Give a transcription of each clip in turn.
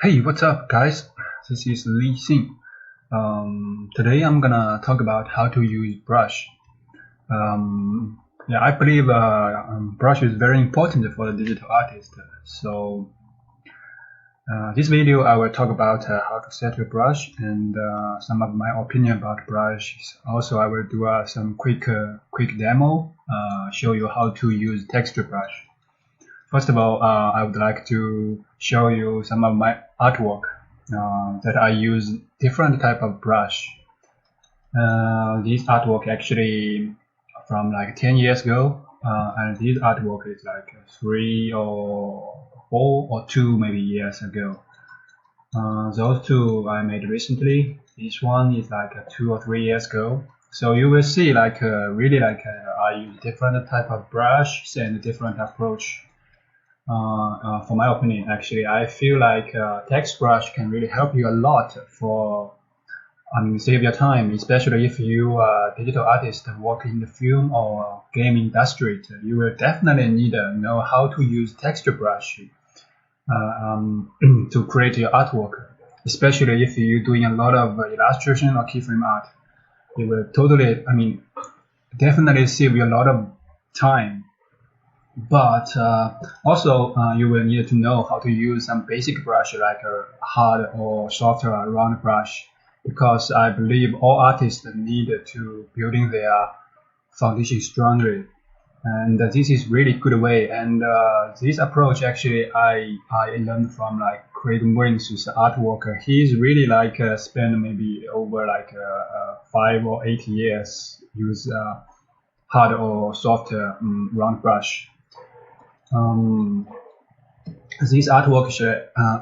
Hey, what's up, guys? This is LIXIN'S. Today I'm gonna talk about how to use brush. I believe brush is very important for the digital artist. So this video I will talk about how to set your brush and some of my opinion about brush. Also, I will do some quick demo, show you how to use texture brush. First of all, I would like to show you some of my artwork that I use different type of brush. This artwork actually from like 10 years ago, and this artwork is like 3 or 4 or 2 maybe years ago. Those two I made recently. This one is like 2 or 3 years ago. So you will see like really like I use different type of brush and different approach. For my opinion, actually, I feel like text brush can really help you a lot for, save your time, especially if you are a digital artist working in the film or game industry. You will definitely need to know how to use texture brush to create your artwork, especially if you're doing a lot of illustration or keyframe art. It will totally, definitely save you a lot of time. But also you will need to know how to use some basic brush like a hard or soft or round brush, because I believe all artists need to building their foundation strongly, and this is really good way. And this approach actually I learned from like Craig Wings' artwork. He's really like spent maybe over like 5 or 8 years use hard or soft round brush. This artwork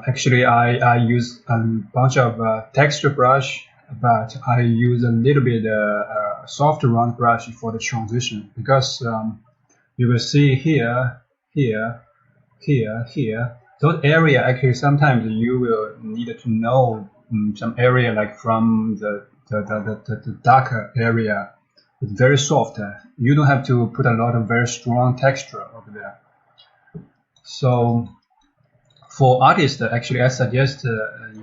actually I use a bunch of texture brush, but I use a little bit soft round brush for the transition, because you will see here, those area actually sometimes you will need to know some area like from the darker area. It's very soft. You don't have to put a lot of very strong texture over there. So for artists, actually, I suggest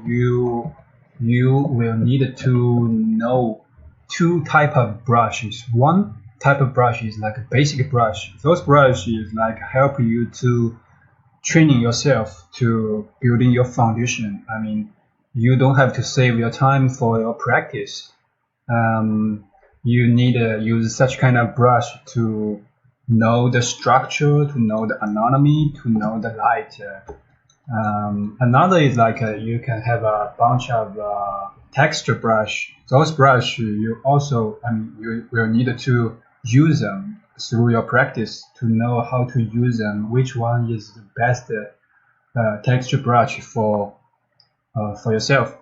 you will need to know 2 type of brushes. One type of brush is like a basic brush. Those brushes like help you to training yourself to building your foundation. You don't have to save your time for your practice. You need to use such kind of brush to know the structure, to know the anatomy, to know the light. Another is like you can have a bunch of texture brush. Those brush you also you will need to use them through your practice to know how to use them. Which one is the best texture brush for yourself?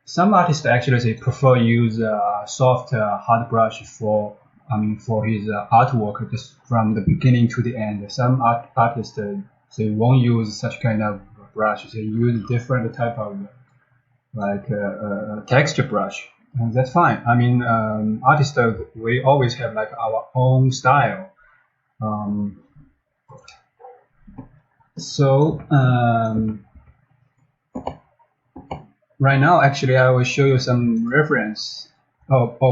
Some artists actually they prefer use soft hard brush for his artwork just from the beginning to the end. Some artists they won't use such kind of brush. They use different type of like texture brush, and that's fine. Artists we always have like our own style. Right now, actually, I will show you some reference.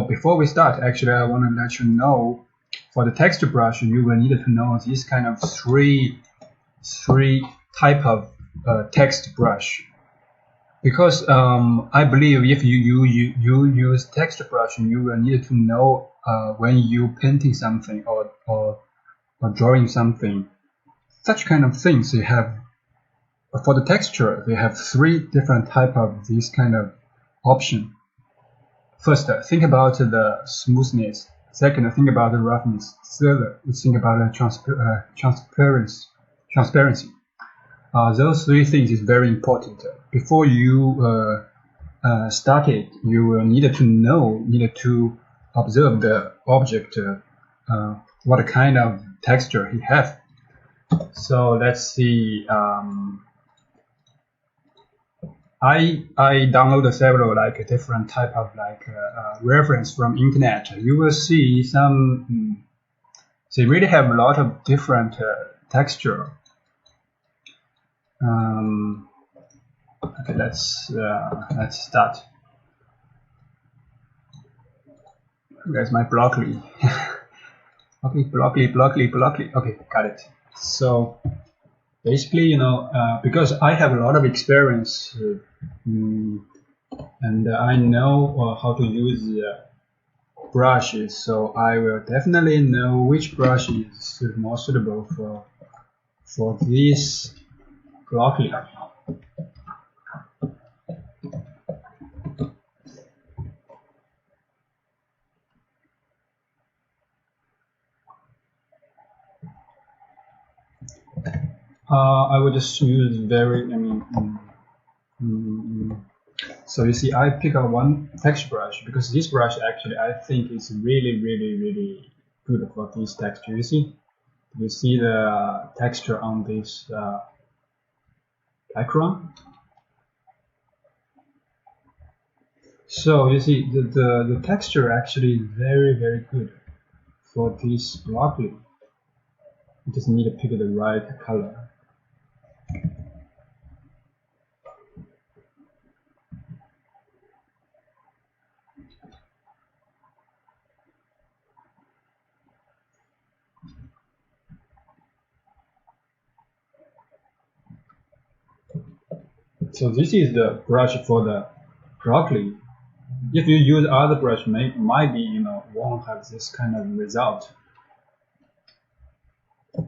Before we start, actually, I want to let you know, for the texture brush, you will need to know this kind of three type of text brush. Because I believe if you use texture brush, you will need to know when you painting something or drawing something. Such kind of things they have. For the texture, they have 3 different type of this kind of option. First, think about the smoothness. Second, think about the roughness. Third, think about the transparency. Those 3 things is very important. Before you start it, you will need to observe the object, what kind of texture he has. So let's see. I downloaded several like different type of like reference from internet. You will see some. They really have a lot of different texture. Okay, let's start. Where's my broccoli? Okay, broccoli. Okay, got it. So basically, you know, because I have a lot of experience and I know how to use brushes, so I will definitely know which brush is more suitable for this broccoli. I would just use so you see, I pick up one texture brush because this brush actually I think is really good for this texture. You see the texture on this background. So you see the texture actually is very good for this broccoli. You just need to pick the right color. So this is the brush for the broccoli. If you use other brush, might be, you know, won't have this kind of result. I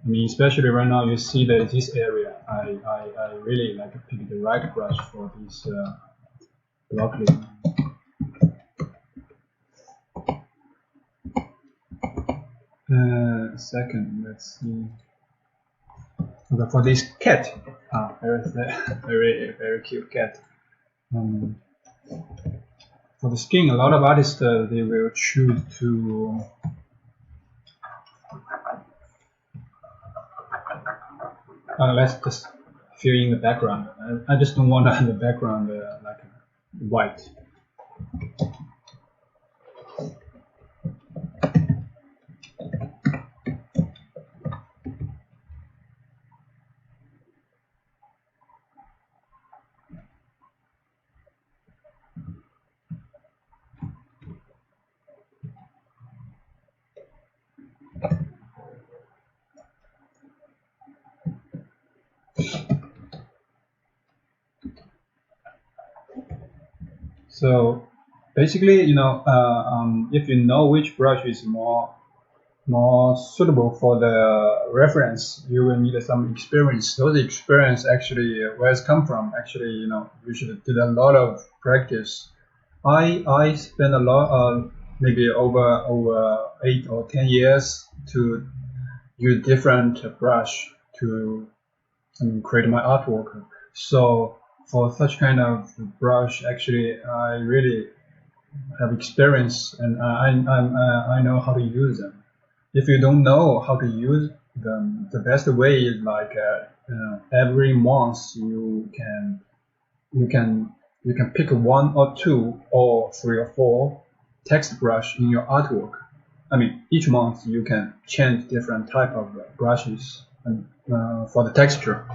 mean, especially right now, you see that this area, I really like to pick the right brush for this broccoli. Second, let's see. Okay, for this cat, there's a very cute cat. For the skin, a lot of artists they will choose to let's just fill in the background. I just don't want the background like white. So basically, you know, if you know which brush is more suitable for the reference, you will need some experience. Those experience actually where it's come from. Actually, you know, you should do a lot of practice. I spent a lot, maybe over 8 or 10 years to use different brush to create my artwork. So for such kind of brush, actually, I really have experience and I know how to use them. If you don't know how to use them, the best way is like every month you can pick 1 or 2 or 3 or 4 text brush in your artwork. I mean, each month you can change different type of brushes for the texture.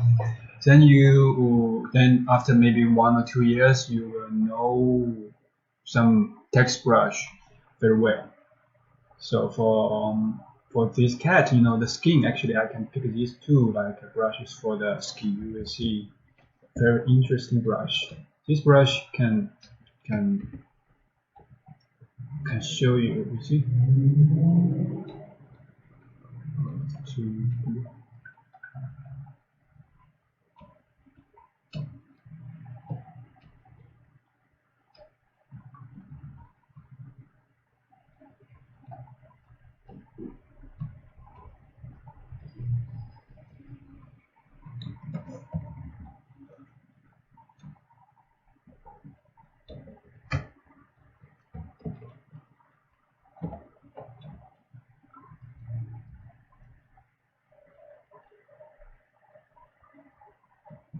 Then after maybe 1 or 2 years, you will know some text brush very well. So for this cat, you know, the skin, actually I can pick these 2 like brushes for the skin. You will see very interesting brush. This brush can show you see.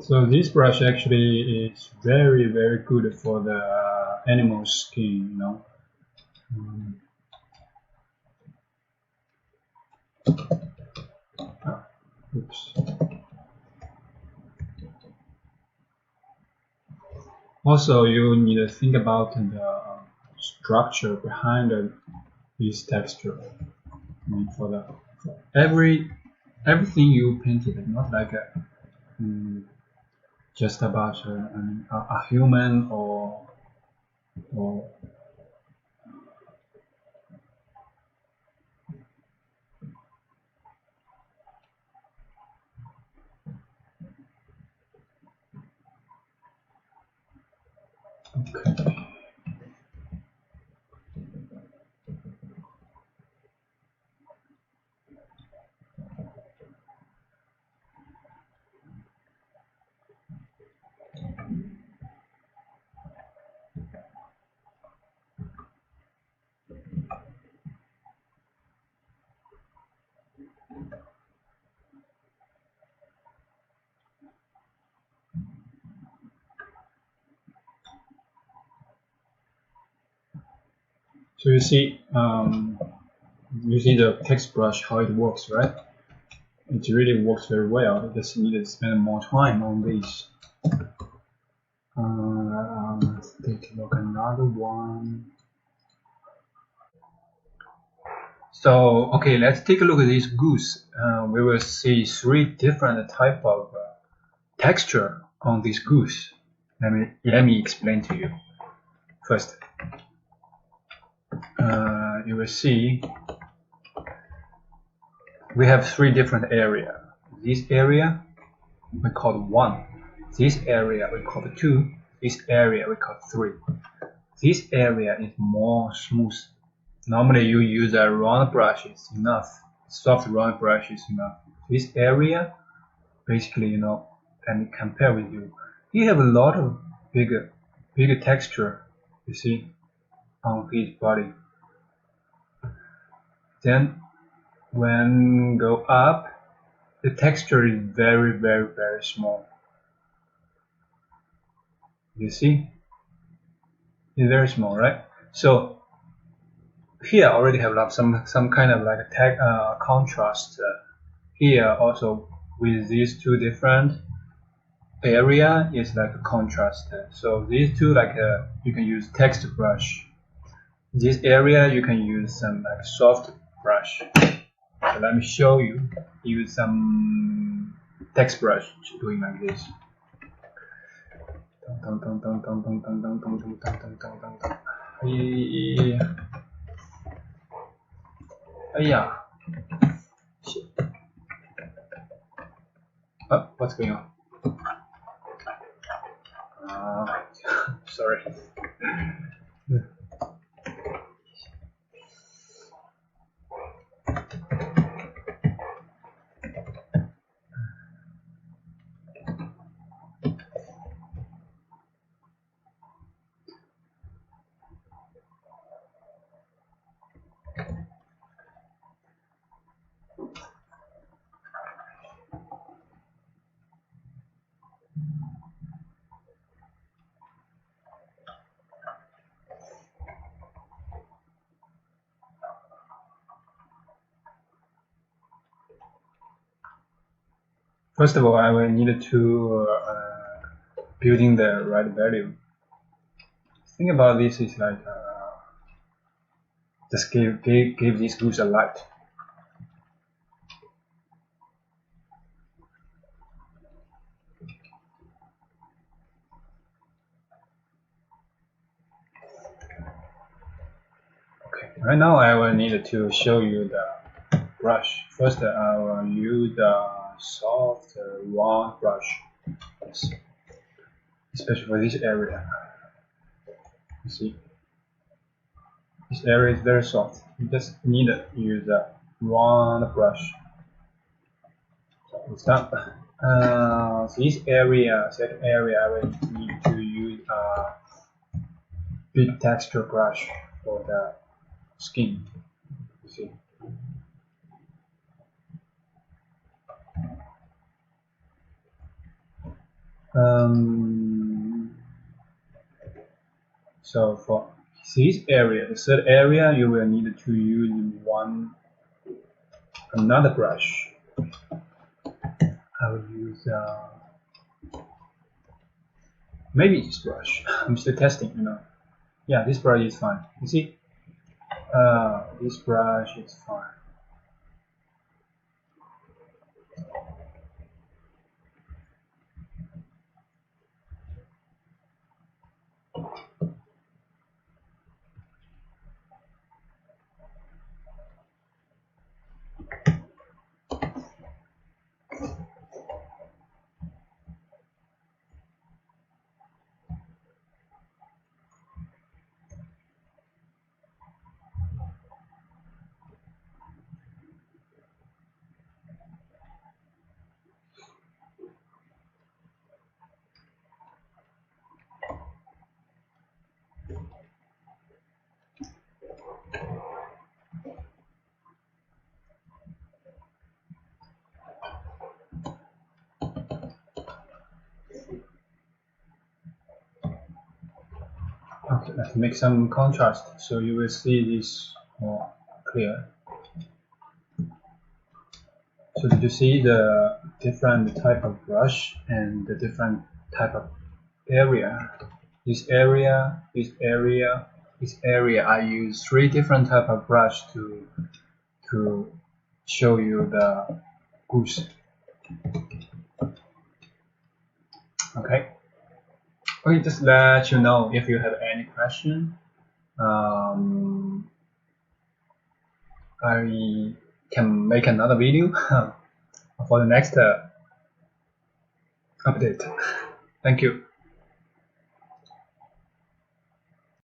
So this brush actually is very good for the animal skin, you know. Oops. Also, you need to think about the structure behind this texture. I mean, for everything you painted, not like just about a human or okay. So you see the text brush, how it works, right? It really works very well. You just need to spend more time on this. Let's take a look at another one. So okay, let's take a look at this goose. We will see 3 different type of texture on this goose. Let me explain to you. First, you will see we have 3 different areas. This area we call 1. This area we call 2. This area we call 3. This area is more smooth. Normally you use a round brush is enough. Soft round brush is enough. This area, basically, let me compare with you. You have a lot of bigger texture, you see, on his body. Then when go up, the texture is very, very, very small. You see, it's very small, right? So here I already have some kind of like a contrast. Here also with these 2 different area is like a contrast. So these 2 like you can use text brush. This area you can use some like soft brush. So let me show you. Use some text brush doing like this. Oh, what's going on? Sorry. First of all, I will need to building the right value. Think about this is like just give this goose a light. Okay, right now I will need to show you the brush. First, I will use the soft round brush, especially for this area. You see, this area is very soft. You just need to use a round brush. So it's done. This area, second area, I will need to use a big texture brush for the skin. You see. So for this area, the third area, you will need to use another brush. I will use maybe this brush. I'm still testing, you know. Yeah, this brush is fine. You see, this brush is fine. Okay, let's make some contrast so you will see this more clear. So did you see the different type of brush and the different type of area? This area, this area, this area. I use 3 different type of brush to show you the goose. Okay. Okay, just let you know if you have any question. I can make another video for the next update. Thank you.